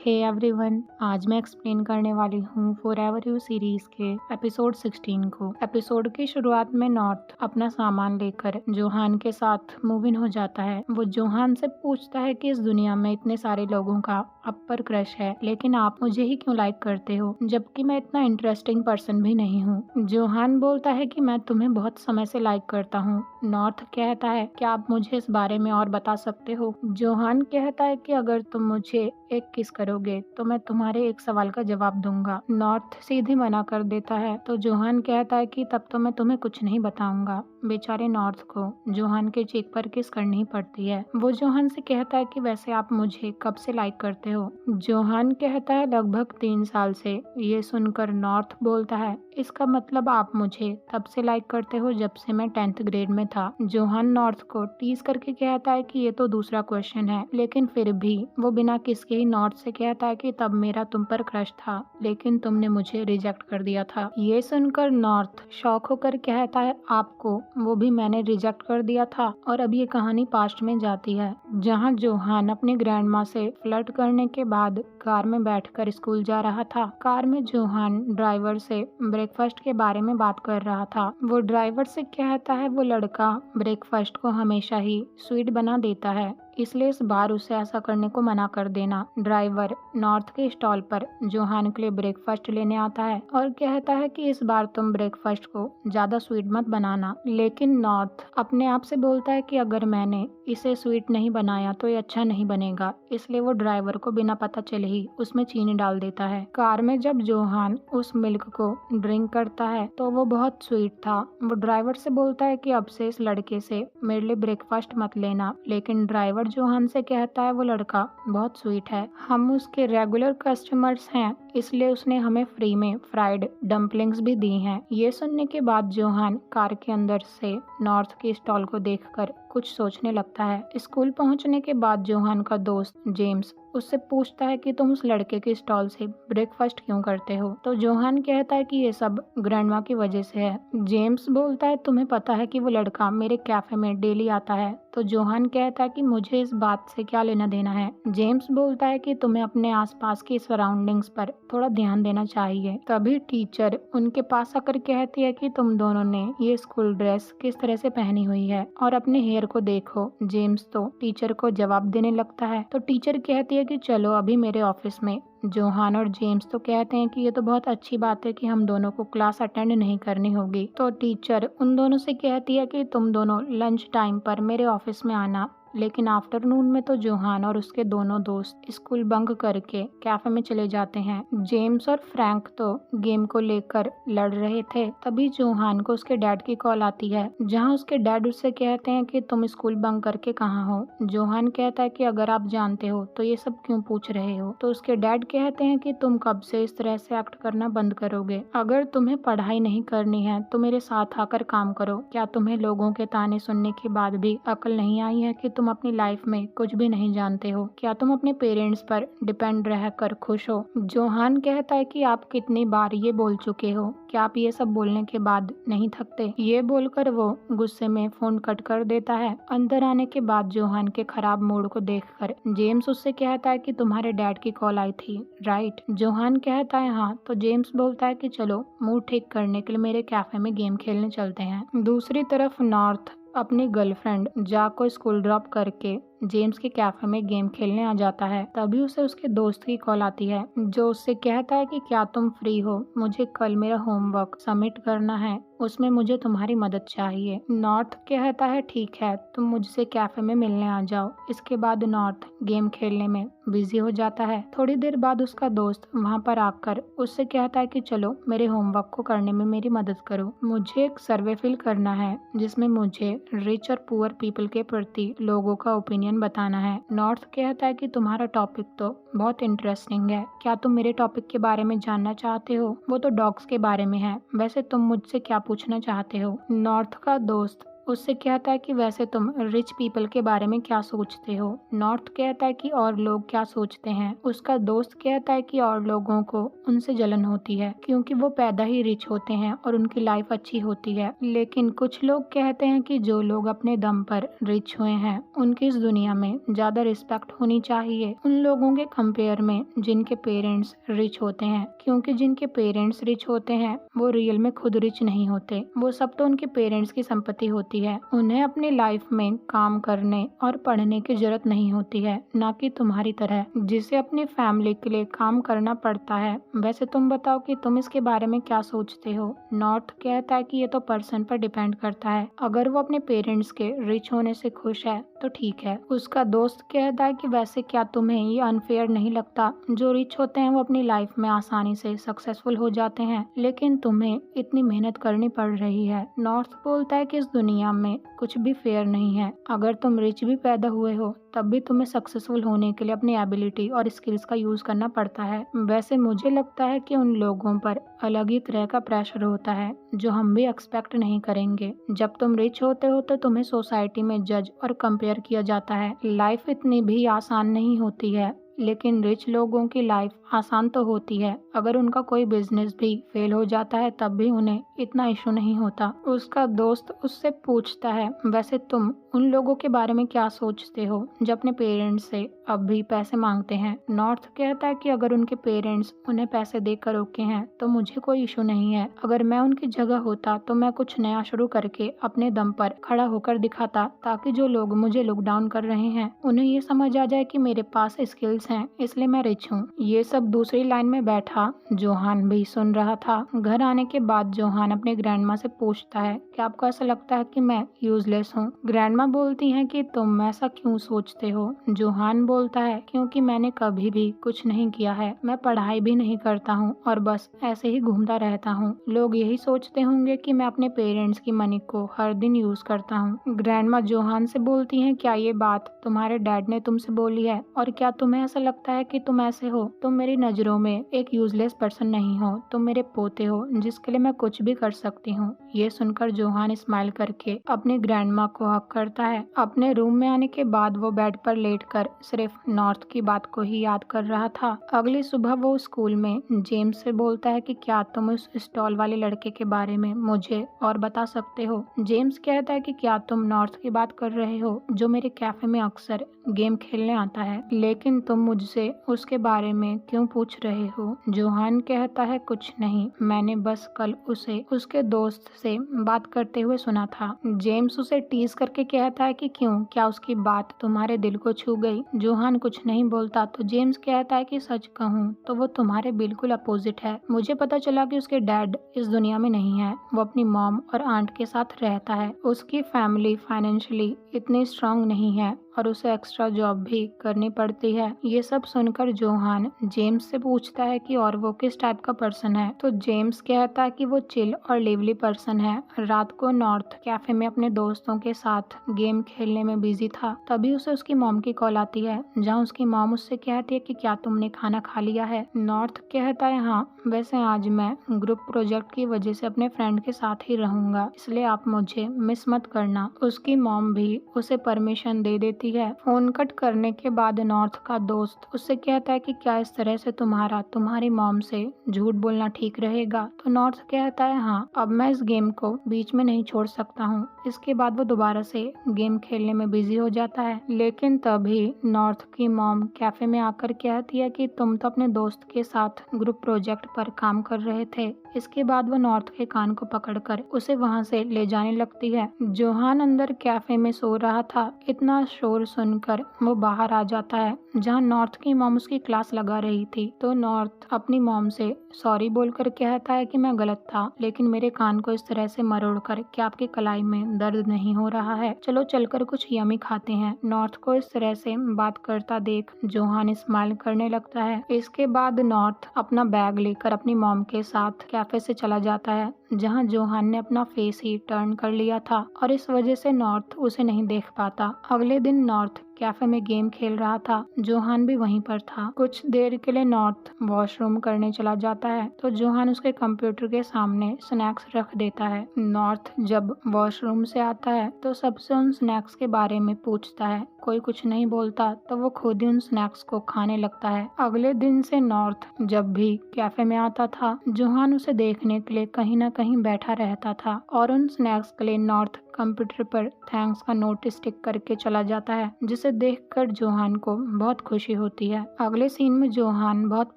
Hey everyone, आज मैं explain करने वाली हूँ फॉरएवर यू सीरीज के एपिसोड 16 को। एपिसोड की शुरुआत में नॉर्थ अपना सामान लेकर जोहान के साथ मूव इन हो जाता है। वो जोहान से पूछता है कि इस दुनिया में इतने सारे लोगों का आप पर क्रश है, लेकिन आप मुझे ही क्यों लाइक करते हो, जबकि मैं इतना इंटरेस्टिंग पर्सन भी नहीं हूँ। जोहान बोलता है कि मैं तुम्हें बहुत समय से लाइक करता हूँ। नॉर्थ कहता है क्या आप मुझे इस बारे में और बता सकते हो। जोहान कहता है कि अगर तुम मुझे एक किस करोगे तो मैं तुम्हारे एक सवाल का जवाब दूंगा। नॉर्थ सीधे मना कर देता है तो जोहान कहता है कि तब तो मैं तुम्हें कुछ नहीं बताऊंगा। बेचारे नॉर्थ को जोहान के चीक पर किस करनी पड़ती है। वो जोहान से कहता है कि वैसे आप मुझे कब से लाइक करते हो। जोहान कहता है लगभग 3 साल से। ये सुनकर नॉर्थ बोलता है इसका मतलब आप मुझे तब से लाइक करते हो जब से मैं 10th ग्रेड में था। जोहान नॉर्थ को टीज करके कहता है कि ये तो दूसरा क्वेश्चन है, लेकिन फिर भी वो बिना किसके ही नॉर्थ से कहता है कि तब मेरा तुम पर क्रश था, लेकिन तुमने मुझे रिजेक्ट कर दिया था। ये सुनकर नॉर्थ शॉक होकर कहता है आपको, वो भी मैंने रिजेक्ट कर दिया था। और अब ये कहानी पास्ट में जाती है, जहाँ जोहान अपने ग्रैंड माँ से फ्लर्ट करने के बाद कार में बैठकर स्कूल जा रहा था। कार में जोहान ड्राइवर से ब्रेकफास्ट के बारे में बात कर रहा था। वो ड्राइवर से कहता है वो लड़का ब्रेकफास्ट को हमेशा ही स्वीट बना देता है, इसलिए इस बार उसे ऐसा करने को मना कर देना। ड्राइवर नॉर्थ के स्टॉल पर जोहान के लिए ब्रेकफास्ट लेने आता है और कहता है कि इस बार तुम ब्रेकफास्ट को ज्यादा स्वीट मत बनाना। लेकिन नॉर्थ अपने आप से बोलता है कि अगर मैंने इसे स्वीट नहीं बनाया तो ये अच्छा नहीं बनेगा, इसलिए वो ड्राइवर को बिना पता चले ही उसमें चीनी डाल देता है। कार में जब जोहान उस मिल्क को ड्रिंक करता है तो वो बहुत स्वीट था। वो ड्राइवर से बोलता है कि अब से इस लड़के से मेरे लिए ब्रेकफास्ट मत लेना, लेकिन ड्राइवर जोहान से कहता है वो लड़का बहुत स्वीट है, हम उसके रेगुलर कस्टमर्स हैं, इसलिए उसने हमें फ्री में फ्राइड डम्पलिंग्स भी दी हैं। ये सुनने के बाद जोहान कार के अंदर से नॉर्थ के स्टॉल को देखकर कुछ सोचने लगता है। स्कूल पहुंचने के बाद जोहान का दोस्त जेम्स उससे पूछता है कि तुम उस लड़के के स्टॉल से ब्रेकफास्ट क्यों करते हो। तो जोहान कहता है कि ये सब ग्रैंडमा की वजह से है। जेम्स बोलता है तुम्हें पता है कि वो लड़का मेरे कैफे में डेली आता है। तो जोहान कहता है कि मुझे इस बात से क्या लेना देना है। जेम्स बोलता है कि तुम्हें अपने आसपास की सराउंडिंग्स पर थोड़ा ध्यान देना चाहिए। तभी टीचर उनके पास आकर कहती है कि तुम दोनों ने ये स्कूल ड्रेस किस तरह से पहनी हुई है और अपने हेयर को देखो। जेम्स तो टीचर को जवाब देने लगता है तो टीचर कहती है कि चलो अभी मेरे ऑफिस में। जोहान और जेम्स तो कहते हैं कि ये तो बहुत अच्छी बात है कि हम दोनों को क्लास अटेंड नहीं करनी होगी। तो टीचर उन दोनों से कहती है कि तुम दोनों लंच टाइम पर मेरे ऑफिस में आना। लेकिन आफ्टरनून में तो जोहान और उसके दोनों दोस्त स्कूल बंक करके कैफे में चले जाते हैं। जेम्स और फ्रैंक तो गेम को लेकर लड़ रहे थे। तभी जोहान को उसके डैड की कॉल आती है, जहां उसके डैड उससे कहते हैं कि तुम स्कूल बंक करके कहाँ हो। जोहान कहता है कि अगर आप जानते हो तो ये सब क्यों पूछ रहे हो। तो उसके डैड कहते हैं कि तुम कब से इस तरह से एक्ट करना बंद करोगे। अगर तुम्हें पढ़ाई नहीं करनी है तो मेरे साथ आकर काम करो। क्या तुम्हें लोगों के ताने सुनने के बाद भी अकल नहीं आई है कि तुम अपनी लाइफ में कुछ भी नहीं जानते हो। क्या तुम अपने पेरेंट्स पर डिपेंड रहकर खुश हो। जोहान कहता है कि आप कितनी बार ये बोल चुके हो, क्या आप ये सब बोलने के बाद नहीं थकते। ये बोलकर वो गुस्से में फोन कट कर देता है। अंदर आने के बाद जोहान के खराब मूड को देखकर जेम्स उससे कहता है कि तुम्हारे डैड की कॉल आई थी, राइट। जोहान कहता है हाँ। तो जेम्स बोलता है कि चलो मूड ठीक करने के लिए मेरे कैफे में गेम खेलने चलते हैं। दूसरी तरफ नॉर्थ अपनी गर्लफ्रेंड जाक को स्कूल ड्रॉप करके जेम्स के कैफे में गेम खेलने आ जाता है। तभी उसे उसके दोस्त की कॉल आती है, जो उससे कहता है कि क्या तुम फ्री हो, मुझे कल मेरा होमवर्क सबमिट करना है, उसमें मुझे तुम्हारी मदद चाहिए। नॉर्थ कहता है ठीक है, तुम मुझसे कैफे में मिलने आ जाओ। इसके बाद नॉर्थ गेम खेलने में बिजी हो जाता है। थोड़ी देर बाद उसका दोस्त वहाँ पर आकर उससे कहता है कि चलो मेरे होमवर्क को करने में मेरी मदद करो। मुझे एक सर्वे फिल करना है जिसमें मुझे रिच और पुअर पीपल के प्रति लोगों का ओपिनियन बताना है। नॉर्थ कहता है कि तुम्हारा टॉपिक तो बहुत इंटरेस्टिंग है, क्या तुम मेरे टॉपिक के बारे में जानना चाहते हो। वो तो डॉग्स के बारे में है, वैसे तुम मुझसे क्या पूछना चाहते हो। नॉर्थ का दोस्त उससे कहता है कि वैसे तुम रिच पीपल के बारे में क्या सोचते हो। नॉर्थ कहता है कि और लोग क्या सोचते हैं। उसका दोस्त कहता है कि और लोगों को उनसे जलन होती है क्योंकि वो पैदा ही रिच होते हैं और उनकी लाइफ अच्छी होती है। लेकिन कुछ लोग कहते हैं कि जो लोग अपने दम पर रिच हुए हैं उनकी इस दुनिया में ज्यादा रिस्पेक्ट होनी चाहिए उन लोगों के कंपेयर में जिनके पेरेंट्स रिच होते हैं, क्योंकि जिनके पेरेंट्स रिच होते हैं वो रियल में खुद रिच नहीं होते। वो सब तो उनके पेरेंट्स की संपत्ति होती है। उन्हें अपनी लाइफ में काम करने और पढ़ने की जरूरत नहीं होती है, ना कि तुम्हारी तरह जिसे अपनी फैमिली के लिए काम करना पड़ता है। वैसे तुम बताओ कि तुम इसके बारे में क्या सोचते हो। नॉर्थ कहता है कि ये तो पर्सन पर डिपेंड करता है। अगर वो अपने पेरेंट्स के रिच होने से खुश है तो ठीक है। उसका दोस्त कहता है कि वैसे क्या तुम्हें ये अनफेयर नहीं लगता, जो रिच होते हैं वो अपनी लाइफ में आसानी से सक्सेसफुल हो जाते हैं लेकिन तुम्हें इतनी मेहनत करनी पड़ रही है। नॉर्थ बोलता है कि इस दुनिया में कुछ भी फेयर नहीं है। अगर तुम रिच भी पैदा हुए हो तब भी तुम्हें सक्सेसफुल होने के लिए अपनी एबिलिटी और स्किल्स का यूज करना पड़ता है। वैसे मुझे लगता है कि उन लोगों पर अलग ही तरह का प्रेशर होता है जो हम भी एक्सपेक्ट नहीं करेंगे। जब तुम रिच होते हो तो तुम्हें सोसाइटी में जज और कंपेयर किया जाता है। लाइफ इतनी भी आसान नहीं होती है, लेकिन रिच लोगों की लाइफ आसान तो होती है। अगर उनका कोई बिजनेस भी फेल हो जाता है तब भी उन्हें इतना इशू नहीं होता। उसका दोस्त उससे पूछता है वैसे तुम उन लोगों के बारे में क्या सोचते हो जो अपने पेरेंट्स से अब भी पैसे मांगते हैं। नॉर्थ कहता है कि अगर उनके पेरेंट्स उन्हें पैसे देकर रोके हैं तो मुझे कोई इशू नहीं है। अगर मैं उनकी जगह होता तो मैं कुछ नया शुरू करके अपने दम पर खड़ा होकर दिखाता, ताकि जो लोग मुझे लुक डाउन कर रहे हैं उन्हें ये समझ आ जाए कि मेरे पास स्किल्स हैं, इसलिए मैं रिच हूँ। ये सब दूसरी लाइन में बैठा जोहान भी सुन रहा था। घर आने के बाद जोहान अपने ग्रैंडमा से पूछता है कि आपको ऐसा लगता है कि मैं यूजलेस हूँ। ग्रैंडमा बोलती हैं कि तुम ऐसा क्यों सोचते हो। जोहान बोलता है क्योंकि मैंने कभी भी कुछ नहीं किया है, मैं पढ़ाई भी नहीं करता हूँ और बस ऐसे ही घूमता रहता हूँ। लोग यही सोचते होंगे कि मैं अपने पेरेंट्स की मनी को हर दिन यूज करता हूँ। ग्रैंडमा जोहान से बोलती हैं क्या ये बात तुम्हारे डैड ने तुमसे बोली है, और क्या तुम्हें ऐसा लगता है कि तुम ऐसे हो। तुम मेरी नजरों में एक यूजलेस पर्सन नहीं हो, तुम मेरे पोते हो जिसके लिए मैं कुछ भी कर सकती हूँ। ये सुनकर जोहान स्माइल करके अपने ग्रैंडमा को हक करता है। अपने रूम में आने के बाद वो बेड पर लेटकर सिर्फ नॉर्थ की बात को ही याद कर रहा था। अगली सुबह वो स्कूल में जेम्स से बोलता है कि क्या तुम उस स्टॉल वाले लड़के के बारे में मुझे और बता सकते हो। जेम्स कहता है कि क्या तुम नॉर्थ की बात कर रहे हो जो मेरे कैफे में अक्सर गेम खेलने आता है, लेकिन तुम मुझसे उसके बारे में क्यों पूछ रहे हो। जोहान कहता है कुछ नहीं, मैंने बस कल उसे उसके दोस्त से बात करते हुए सुना था। जेम्स उसे टीज करके कहता है कि क्यों, क्या उसकी बात तुम्हारे दिल को छू गई। जोहान कुछ नहीं बोलता तो जेम्स कहता है कि सच कहूँ तो वो तुम्हारे बिल्कुल अपोजिट है। मुझे पता चला कि उसके डैड इस दुनिया में नहीं है, वो अपनी मॉम और आंट के साथ रहता है। उसकी फैमिली फाइनेंशियली इतनी स्ट्रांग नहीं है और उसे एक्स्ट्रा जॉब भी करनी पड़ती है। ये सब सुनकर जोहान जेम्स से पूछता है कि और वो किस टाइप का पर्सन है, तो जेम्स कहता है कि वो चिल और लिवली पर्सन है। रात को नॉर्थ कैफे में अपने दोस्तों के साथ गेम खेलने में बिजी था, तभी उसे उसकी मॉम की कॉल आती है, जहाँ उसकी मॉम उससे कहती है कि क्या तुमने खाना खा लिया है। नॉर्थ कहता है हाँ, वैसे आज मैं ग्रुप प्रोजेक्ट की वजह से अपने फ्रेंड के साथ ही रहूंगा, इसलिए आप मुझे मिस मत करना। उसकी मॉम भी उसे परमिशन दे देती है। फोन कट करने के बाद नॉर्थ का दोस्त उससे कहता है कि क्या इस तरह से तुम्हारी मॉम से झूठ बोलना ठीक रहेगा। तो नॉर्थ कहता है हाँ, अब मैं इस गेम को बीच में नहीं छोड़ सकता हूँ। इसके बाद वो दोबारा से गेम खेलने में बिजी हो जाता है। लेकिन तभी नॉर्थ की मॉम कैफे में आकर कहती है कि तुम तो अपने दोस्त के साथ ग्रुप प्रोजेक्ट पर काम कर रहे थे। इसके बाद वो नॉर्थ के कान को पकड़कर उसे वहां से ले जाने लगती है। जोहान अंदर कैफे में सो रहा था। इतना शोर सुनकर वो बाहर आ जाता है, जहां नॉर्थ की मॉम उसकी क्लास लगा रही थी। तो नॉर्थ अपनी मॉम से सॉरी बोलकर कहता है कि मैं गलत था, लेकिन मेरे कान को इस तरह से मरोड़कर क्या आपकी कलाई में दर्द नहीं हो रहा है। चलो चलकर कुछ यमी खाते हैं। नॉर्थ को इस तरह से बात करता देख जोहान स्माइल करने लगता है। इसके बाद नॉर्थ अपना बैग लेकर अपनी मॉम के साथ कैफे से चला जाता है, जहां जोहान ने अपना फेस ही टर्न कर लिया था और इस वजह से नॉर्थ उसे नहीं देख पाता। अगले दिन नॉर्थ कैफे में गेम खेल रहा था। जोहान भी वहीं पर था। कुछ देर के लिए नॉर्थ वॉशरूम करने चला जाता है तो जोहान उसके कंप्यूटर के सामने स्नैक्स रख देता है। नॉर्थ जब वॉशरूम से आता है तो सबसे उन स्नैक्स के बारे में पूछता है। कोई कुछ नहीं बोलता तो वो खुद ही उन स्नैक्स को खाने लगता है। अगले दिन से नॉर्थ जब भी कैफे में आता था, जोहान उसे देखने के लिए कहीं न कहीं बैठा रहता था और उन स्नैक्स के लिए नॉर्थ कंप्यूटर पर थैंक्स का नोट स्टिक करके चला जाता है, जिसे देखकर जोहान को बहुत खुशी होती है। अगले सीन में जोहान बहुत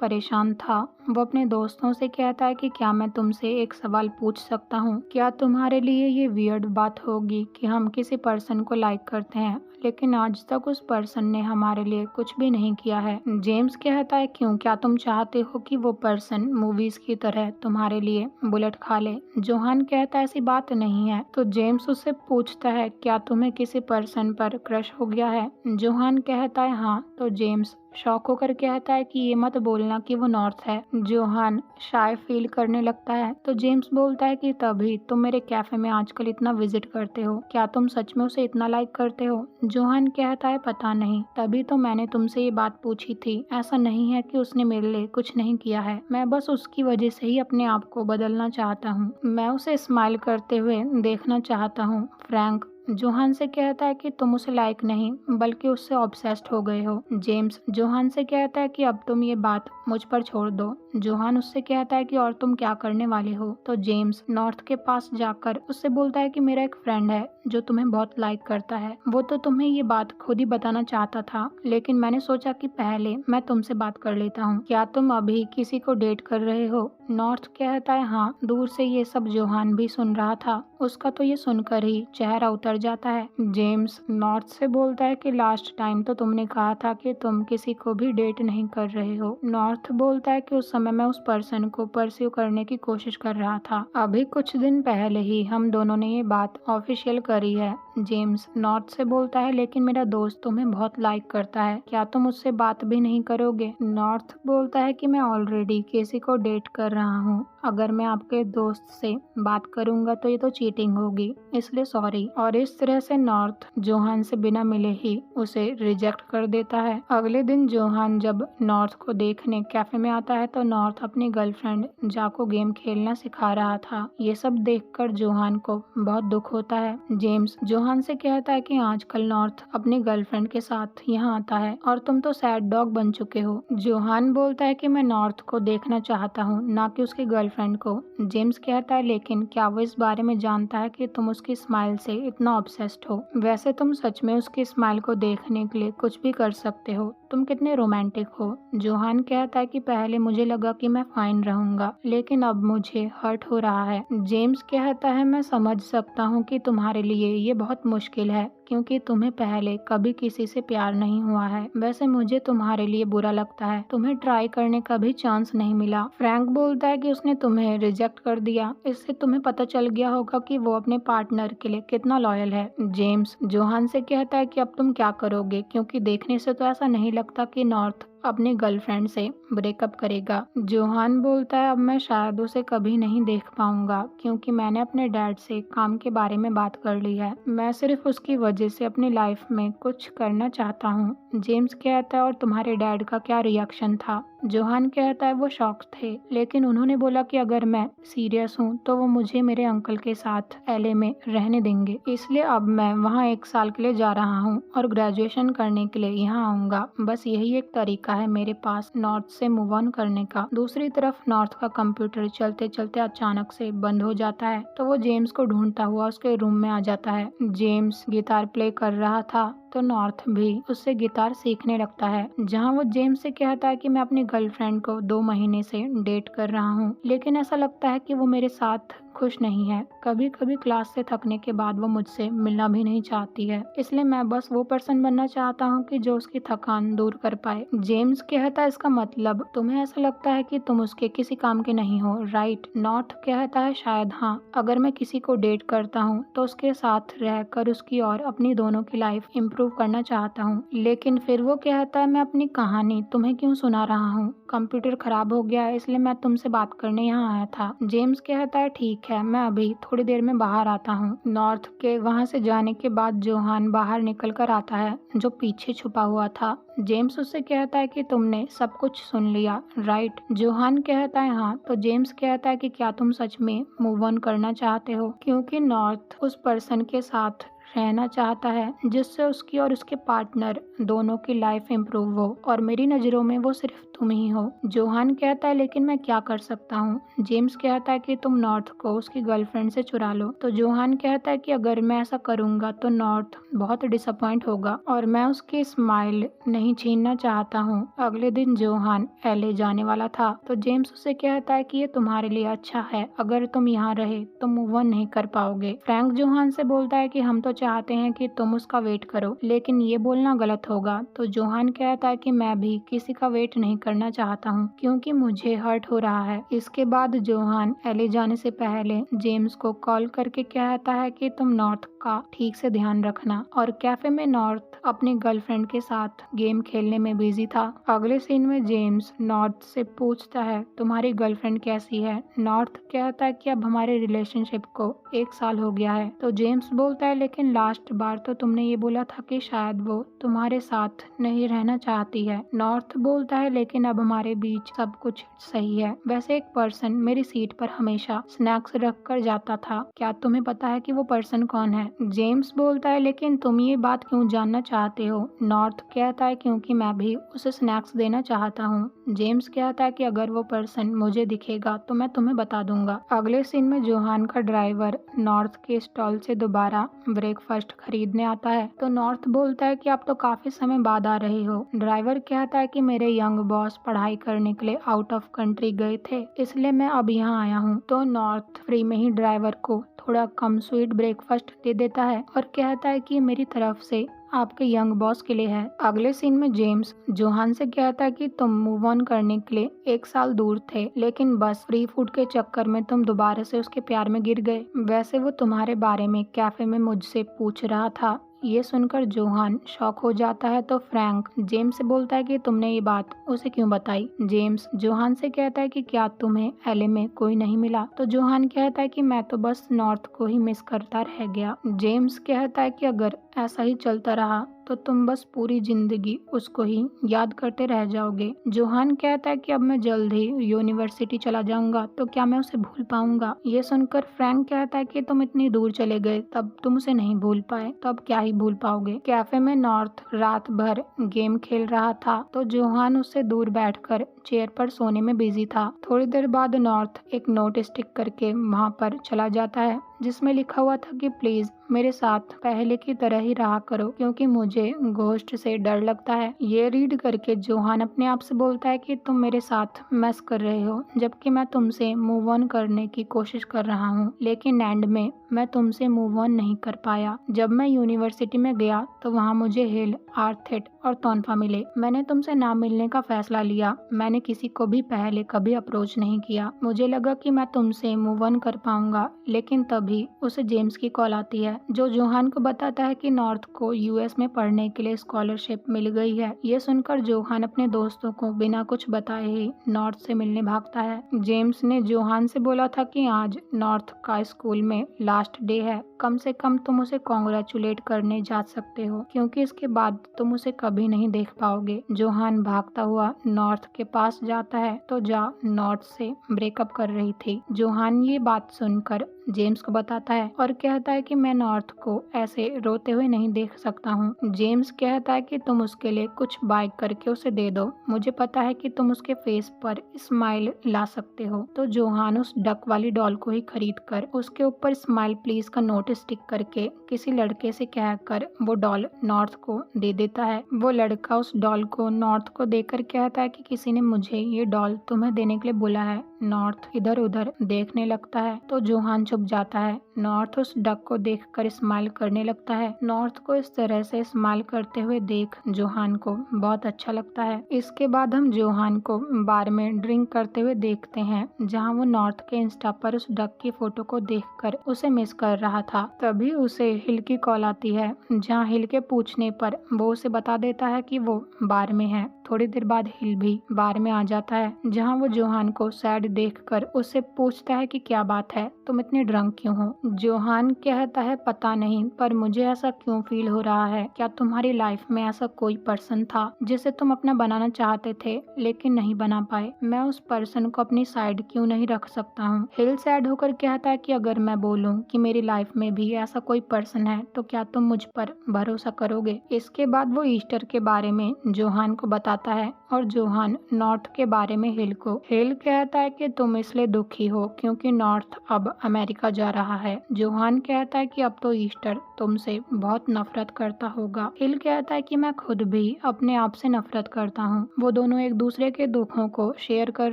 परेशान था। वो अपने दोस्तों से कहता है कि क्या मैं तुमसे एक सवाल पूछ सकता हूँ? क्या तुम्हारे लिए ये वियर्ड बात होगी कि हम किसी पर्सन को लाइक करते हैं लेकिन आज तक उस पर्सन ने हमारे लिए कुछ भी नहीं किया है? जेम्स कहता है क्यों, क्या तुम चाहते हो कि वो पर्सन मूवीज की तरह तुम्हारे लिए बुलेट खा ले? जोहान कहता है ऐसी बात नहीं है। तो जेम्स उससे पूछता है क्या तुम्हें किसी पर्सन पर क्रश हो गया है? जोहान कहता है हाँ। तो जेम्स शॉक होकर कहता है कि ये मत बोलना कि वो नॉर्थ है। जोहान शाय फील करने लगता है तो जेम्स बोलता है कि तभी तुम मेरे कैफे में आजकल इतना विजिट करते हो। क्या तुम सच में उसे इतना लाइक करते हो? जोहान कहता है पता नहीं, तभी तो मैंने तुमसे ये बात पूछी थी। ऐसा नहीं है कि उसने मेरे लिए कुछ नहीं किया है, मैं बस उसकी वजह से ही अपने आप को बदलना चाहता हूँ। मैं उसे स्माइल करते हुए देखना चाहता हूँ। फ्रैंक जोहान से कहता है कि तुम उसे लाइक नहीं बल्कि उससे ऑब्सेस्ड हो गए हो। जेम्स जोहान से कहता है कि अब तुम ये बात मुझ पर छोड़ दो। जोहान उससे कहता है कि और तुम क्या करने वाले हो? तो जेम्स नॉर्थ के पास जाकर उससे बोलता है कि मेरा एक फ्रेंड है जो तुम्हें बहुत लाइक करता है। वो तो तुम्हें ये बात खुद ही बताना चाहता था लेकिन मैंने सोचा कि पहले मैं तुमसे बात कर लेता हूँ। क्या तुम अभी किसी को डेट कर रहे हो? नॉर्थ कहता है हाँ। दूर से ये सब जोहान भी सुन रहा था। उसका तो ये सुनकर ही चेहरा उतर जाता है। जेम्स नॉर्थ से बोलता है कि लास्ट टाइम तो तुमने कहा था कि तुम किसी को भी डेट नहीं कर रहे हो। नॉर्थ बोलता है कि उस समय मैं उस पर्सन को परस्यू करने की कोशिश कर रहा था। अभी कुछ दिन पहले ही हम दोनों ने ये बात ऑफिशियल करी है। जेम्स नॉर्थ से बोलता है लेकिन मेरा दोस्त तुम्हें बहुत लाइक करता है, क्या तुम उससे बात भी नहीं करोगे? नॉर्थ बोलता है कि मैं ऑलरेडी किसी को डेट कर रहा हूँ। अगर मैं आपके दोस्त से बात करूंगा तो ये तो चीटिंग होगी, इसलिए सॉरी। और इस तरह से नॉर्थ जोहान से बिना मिले ही उसे रिजेक्ट कर देता है। अगले दिन जोहान जब नॉर्थ को देखने कैफे में आता है तो नॉर्थ अपनी गर्लफ्रेंड जाको गेम खेलना सिखा रहा था। ये सब देखकर जोहान को बहुत दुख होता है। जेम्स जोहान से कहता है कि आजकल नॉर्थ अपनी गर्लफ्रेंड के साथ यहाँ आता है और तुम तो सैड डॉग बन चुके हो। जोहान बोलता है कि मैं नॉर्थ को देखना चाहता हूँ, ना कि उसकी गर्लफ्रेंड को। जेम्स कहता है लेकिन क्या वो इस बारे में जानता है कि तुम उसकी स्माइल से इतना ऑब्सेस्ड हो? वैसे तुम सच में उसकी स्माइल को देखने के लिए कुछ भी कर सकते हो, तुम कितने रोमांटिक हो। जोहान कहता है कि पहले मुझे लगा कि मैं फाइन रहूंगा लेकिन अब मुझे हर्ट हो रहा है। जेम्स कहता है मैं समझ सकता हूँ कि तुम्हारे लिए ये बहुत मुश्किल है क्योंकि तुम्हें पहले कभी किसी से प्यार नहीं हुआ है। वैसे मुझे तुम्हारे लिए बुरा लगता है, तुम्हें ट्राई करने का भी चांस नहीं मिला। फ्रैंक बोलता है कि उसने तुम्हें रिजेक्ट कर दिया, इससे तुम्हें पता चल गया होगा कि वो अपने पार्टनर के लिए कितना लॉयल है। जेम्स जोहान से कहता है कि अब तुम क्या करोगे, क्योंकि देखने से तो ऐसा नहीं लगता कि नॉर्थ अपनी गर्लफ्रेंड से ब्रेकअप करेगा। जोहान बोलता है अब मैं शायद उसे कभी नहीं देख पाऊंगा क्योंकि मैंने अपने डैड से काम के बारे में बात कर ली है। मैं सिर्फ उसकी वजह से अपनी लाइफ में कुछ करना चाहता हूँ। जेम्स कहता है और तुम्हारे डैड का क्या रिएक्शन था? जोहान कहता है वो शॉक थे लेकिन उन्होंने बोला कि अगर मैं सीरियस हूँ तो वो मुझे मेरे अंकल के साथ एलए में रहने देंगे, इसलिए अब मैं वहाँ 1 साल के लिए जा रहा हूँ और ग्रेजुएशन करने के लिए यहाँ आऊंगा। बस यही एक तरीका है मेरे पास नॉर्थ से मूव ऑन करने का। दूसरी तरफ नॉर्थ का कंप्यूटर चलते चलते अचानक से बंद हो जाता है तो वो जेम्स को ढूंढता हुआ उसके रूम में आ जाता है। जेम्स गिटार प्ले कर रहा था तो नॉर्थ भी उससे गिटार सीखने लगता है, जहाँ वो जेम्स से कहता है कि मैं अपनी गर्लफ्रेंड को 2 महीने से डेट कर रहा हूँ लेकिन ऐसा लगता है कि वो मेरे साथ खुश नहीं है। कभी कभी क्लास से थकने के बाद वो मुझसे मिलना भी नहीं चाहती है, इसलिए मैं बस वो पर्सन बनना चाहता हूँ कि जो उसकी थकान दूर कर पाए। जेम्स कहता है इसका मतलब तुम्हें ऐसा लगता है कि तुम उसके किसी काम के नहीं हो, राइट? नॉर्थ कहता है शायद हाँ, अगर मैं किसी को डेट करता हूँ तो उसके साथ रहकर उसकी और अपनी दोनों की लाइफ इम्प्रूव करना चाहता हूँ। लेकिन फिर वो कहता है मैं अपनी कहानी तुम्हें क्यों सुना रहा हूँ, कंप्यूटर खराब हो गया है इसलिए मैं तुमसे बात करने यहाँ आया था। जेम्स कहता है ठीक ठीक है, मैं अभी थोड़ी देर में बाहर आता हूँ। नॉर्थ के वहाँ से जाने के बाद जोहान बाहर निकल कर आता है, जो पीछे छुपा हुआ था। जेम्स उससे कहता है कि तुमने सब कुछ सुन लिया, राइट? जोहान कहता है हाँ। तो जेम्स कहता है कि क्या तुम सच में मूव ऑन करना चाहते हो? क्योंकि नॉर्थ उस पर्सन के साथ रहना चाहता है जिससे उसकी और उसके पार्टनर दोनों की लाइफ इम्प्रूव हो, और मेरी नज़रों में वो सिर्फ तुम ही हो। जोहान कहता है लेकिन मैं क्या कर सकता हूँ? जेम्स कहता है कि तुम नॉर्थ को उसकी गर्लफ्रेंड से चुरा लो। तो जोहान कहता है कि अगर मैं ऐसा करूँगा तो नॉर्थ बहुत डिसअपॉइंट होगा और मैं उसकी स्माइल नहीं छीनना चाहता हूँ। अगले दिन जोहान एलए जाने वाला था, तो जेम्स उसे कहता है कि ये तुम्हारे लिए अच्छा है, अगर तुम यहाँ रहे तो मूव ऑन नहीं कर पाओगे। फ्रैंक जोहान से बोलता है कि हम तो चाहते हैं कि तुम उसका वेट करो, लेकिन ये बोलना गलत होगा। तो जोहान कहता है कि मैं भी किसी का वेट नहीं करना चाहता हूँ क्योंकि मुझे हर्ट हो रहा है। इसके बाद जोहान एलए जाने से पहले जेम्स को कॉल करके कहता है कि तुम नॉर्थ का ठीक से ध्यान रखना। और कैफे में नॉर्थ अपनी गर्लफ्रेंड के साथ गेम खेलने में बिजी था। अगले सीन में जेम्स नॉर्थ से पूछता है तुम्हारी गर्लफ्रेंड कैसी है? नॉर्थ कहता है कि अब हमारे रिलेशनशिप को 1 साल हो गया है। तो जेम्स बोलता है लेकिन लास्ट बार तो तुमने ये बोला था कि शायद वो तुम्हारे साथ नहीं रहना चाहती है। नॉर्थ बोलता है लेकिन अब हमारे बीच सब कुछ सही है। वैसे एक पर्सन मेरी सीट पर हमेशा स्नैक्स रख कर जाता था, क्या तुम्हें पता है कि वो पर्सन कौन है? जेम्स बोलता है लेकिन तुम ये बात क्यों जानना चाहते हो? नॉर्थ कहता है क्योंकि मैं भी उसे स्नैक्स देना चाहता हूँ। जेम्स कहता है कि अगर वो पर्सन मुझे दिखेगा तो मैं तुम्हें बता दूंगा। अगले सीन में जोहान का ड्राइवर नॉर्थ के स्टॉल से दोबारा ब्रेकफास्ट खरीदने आता है। तो नॉर्थ बोलता है कि आप तो काफी समय बाद आ रहे हो। ड्राइवर कहता है कि मेरे यंग बॉस पढ़ाई करने के लिए आउट ऑफ कंट्री गए थे, इसलिए मैं अब यहाँ आया हूँ। तो नॉर्थ फ्री में ही ड्राइवर को थोड़ा कम स्वीट ब्रेकफास्ट दे देता है और कहता है कि मेरी तरफ से आपके यंग बॉस के लिए है। अगले सीन में जेम्स जोहान से कहता है कि तुम मूव ऑन करने के लिए 1 साल दूर थे, लेकिन बस फ्री फूड के चक्कर में तुम दोबारा से उसके प्यार में गिर गए। वैसे वो तुम्हारे बारे में कैफे में मुझसे पूछ रहा था। ये सुनकर जोहान शॉक हो जाता है। तो फ्रैंक जेम्स से बोलता है कि तुमने ये बात उसे क्यों बताई? जेम्स जोहान से कहता है कि क्या तुम्हें एलए में कोई नहीं मिला? तो जोहान कहता है कि मैं तो बस नॉर्थ को ही मिस करता रह गया। जेम्स कहता है कि अगर ऐसा ही चलता रहा तो तुम बस पूरी जिंदगी उसको ही याद करते रह जाओगे। जोहान कहता है कि अब मैं जल्द ही यूनिवर्सिटी चला जाऊंगा, तो क्या मैं उसे भूल पाऊंगा? ये सुनकर फ्रैंक कहता है कि तुम इतनी दूर चले गए तब तुम उसे नहीं भूल पाए, तो अब क्या ही भूल पाओगे। कैफे में नॉर्थ रात भर गेम खेल रहा था, तो जोहान उससे दूर बैठकर चेयर पर सोने में बिजी था। थोड़ी देर बाद नॉर्थ एक नोट स्टिक करके वहाँ पर चला जाता है जिसमें लिखा हुआ था कि प्लीज मेरे साथ पहले की तरह ही रहा करो क्योंकि मुझे घोस्ट से डर लगता है। ये रीड करके जोहान अपने आप से बोलता है कि तुम मेरे साथ मैस कर रहे हो, जबकि मैं तुमसे मूव ऑन करने की कोशिश कर रहा हूँ, लेकिन एंड में मैं तुमसे मूव ऑन नहीं कर पाया। जब मैं यूनिवर्सिटी में गया तो वहाँ मुझे हिल, आर्थेट और तोनफा मिले। मैंने तुमसे ना मिलने का फैसला लिया। मैंने किसी को भी पहले कभी अप्रोच नहीं किया। मुझे लगा कि मैं तुमसे मूव ऑन कर पाऊंगा, लेकिन तभी उसे जेम्स की कॉल आती है जो जोहान को बताता है कि नॉर्थ को यूएस में पढ़ने के लिए स्कॉलरशिप मिल गई है। ये सुनकर जोहान अपने दोस्तों को बिना कुछ बताए ही नॉर्थ से मिलने भागता है। जेम्स ने जोहान से बोला था कि आज नॉर्थ का स्कूल में लास्ट डे है, कम से कम तुम उसे कॉन्ग्रेचुलेट करने जा सकते हो क्योंकि इसके बाद तुम उसे कभी नहीं देख पाओगे। जोहान भागता हुआ नॉर्थ के पास जाता है तो जा नॉर्थ से ब्रेकअप कर रही थी। जोहान ये बात सुनकर जेम्स को बताता है और कहता है कि मैं नॉर्थ को ऐसे रोते हुए नहीं देख सकता हूँ। जेम्स कहता है कि तुम उसके लिए कुछ बाय करके उसे दे दो, मुझे पता है कि तुम उसके फेस पर स्माइल ला सकते हो। तो जोहान उस डक वाली डॉल को ही खरीद कर उसके ऊपर स्माइल प्लीज का नोट स्टिक करके किसी लड़के से कहकर वो डॉल नॉर्थ को दे देता है। वो लड़का उस डॉल को नॉर्थ को देकर कहता है कि किसी ने मुझे ये डॉल तुम्हें देने के लिए बोला है। नॉर्थ इधर उधर देखने लगता है तो जोहान छुप जाता है। नॉर्थ उस डक को देखकर स्माइल करने लगता है। नॉर्थ को इस तरह से स्माइल करते हुए देख जोहान को बहुत अच्छा लगता है। इसके बाद हम जोहान को बार में ड्रिंक करते हुए देखते हैं जहां वो नॉर्थ के इंस्टा पर उस डक की फोटो को देखकर उसे मिस कर रहा था। तभी उसे हिल की कॉल आती है जहां हिल के पूछने पर वो उसे बता देता है कि वो बार में है। थोड़ी देर बाद हिल भी बार में आ जाता है, जहाँ वो जोहान को सैड देखकर उससे पूछता है कि क्या बात है, तुम इतने ड्रंक क्यों हो। जोहान कहता है पता नहीं, पर मुझे ऐसा क्यों फील हो रहा है। क्या तुम्हारी लाइफ में ऐसा कोई पर्सन था जिसे तुम अपना बनाना चाहते थे लेकिन नहीं बना पाए? मैं उस पर्सन को अपनी साइड क्यों नहीं रख सकता हूँ। हिल सैड होकर कहता है कि अगर मैं बोलूँ कि मेरी लाइफ में भी ऐसा कोई पर्सन है तो क्या तुम मुझ पर भरोसा करोगे। इसके बाद वो ईस्टर के बारे में जोहान को बताता है और जोहान नॉर्थ के बारे में हिल को। हिल कहता है कि तुम इसलिए दुखी हो क्योंकि नॉर्थ अब अमेरिका जा रहा है। जोहान कहता है कि अब तो ईस्टर तुमसे बहुत नफरत करता होगा। हिल कहता है कि मैं खुद भी अपने आप से नफरत करता हूँ। वो दोनों एक दूसरे के दुखों को शेयर कर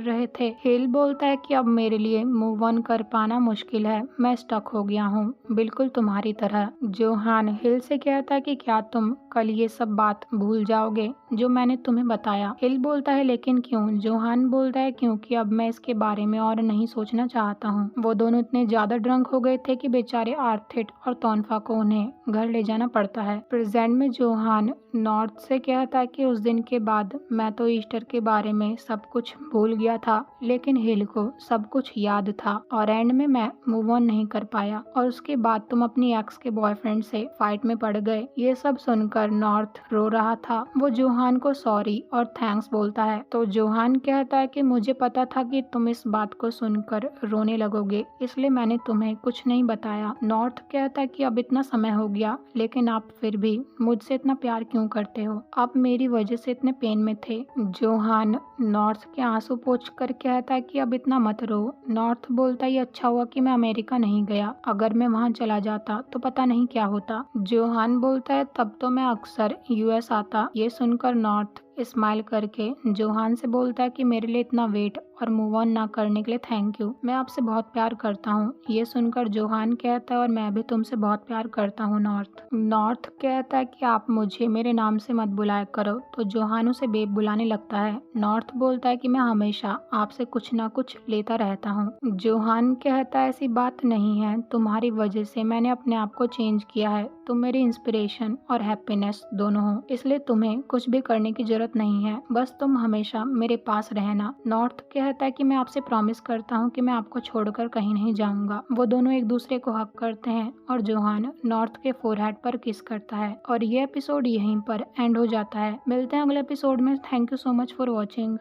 रहे थे। हिल बोलता है कि अब मेरे लिए मूव ऑन कर पाना मुश्किल है, मैं स्टक हो गया हूँ, बिल्कुल तुम्हारी तरह। जोहान हिल से कहता है कि क्या तुम कल ये सब बात भूल जाओगे जो मैंने तुम्हें बताया। हिल बोलता है लेकिन क्यों। जोहान बोलता है क्योंकि अब मैं इसके बारे में और नहीं सोचना चाहता हूँ। वो दोनों इतने ज्यादा ड्रंक हो गए थे कि बेचारे आर्थिट और तोनफा को उन्हें घर ले जाना पड़ता है। प्रेजेंट में जोहान नॉर्थ से कहता है कि उस दिन के बाद मैं तो ईस्टर के बारे में सब कुछ भूल गया था, लेकिन हिल को सब कुछ याद था और एंड में मैं मूव ऑन नहीं कर पाया और उसके बाद तुम अपनी एक्स के बॉयफ्रेंड से फाइट में पड़ गए। ये सब सुनकर नॉर्थ रो रहा था। वो जोहान को सॉरी और थैंक्स बोलता है तो जोहान कहता है कि मुझे पता था कि तुम इस बात को सुनकर रोने लगोगे, इसलिए मैंने तुम्हें कुछ नहीं बताया। नॉर्थ कहता है कि अब इतना समय हो गया लेकिन आप फिर भी मुझसे इतना प्यार क्यों करते हो, आप मेरी वजह से इतने पेन में थे। जोहान नॉर्थ के आंसू पोंछ कर कहता है कि अब इतना मत रो। नॉर्थ बोलता है ये अच्छा हुआ कि मैं अमेरिका नहीं गया, अगर मैं वहाँ चला जाता तो पता नहीं क्या होता। जोहान बोलता है तब तो मैं अक्सर यूएस आता। ये सुनकर नॉर्थ स्माइल करके जोहान से बोलता है कि मेरे लिए इतना वेट और मूव ऑन ना करने के लिए थैंक यू, मैं आपसे बहुत प्यार करता हूँ। ये सुनकर जोहान कहता है और मैं भी तुमसे बहुत प्यार करता हूँ नॉर्थ। नॉर्थ कहता है कि आप मुझे मेरे नाम से मत बुलाया करो, तो जोहान उसे बेब बुलाने लगता है। नॉर्थ बोलता है कि मैं हमेशा आपसे कुछ ना कुछ लेता रहता हूँ। जोहान कहता है ऐसी बात नहीं है, तुम्हारी वजह से मैंने अपने आप को चेंज किया है, तुम मेरी इंस्पिरेशन और हैप्पीनेस दोनों हो, इसलिए तुम्हें कुछ भी करने की जरूरत नहीं है, बस तुम हमेशा मेरे पास रहना। नॉर्थ कहता है कि मैं आपसे प्रॉमिस करता हूँ कि मैं आपको छोड़कर कहीं नहीं जाऊंगा। वो दोनों एक दूसरे को हक करते हैं और जोहान नॉर्थ के फोरहेड पर किस करता है और ये एपिसोड यहीं पर एंड हो जाता है। मिलते हैं अगले एपिसोड में। Thank you so much for watching.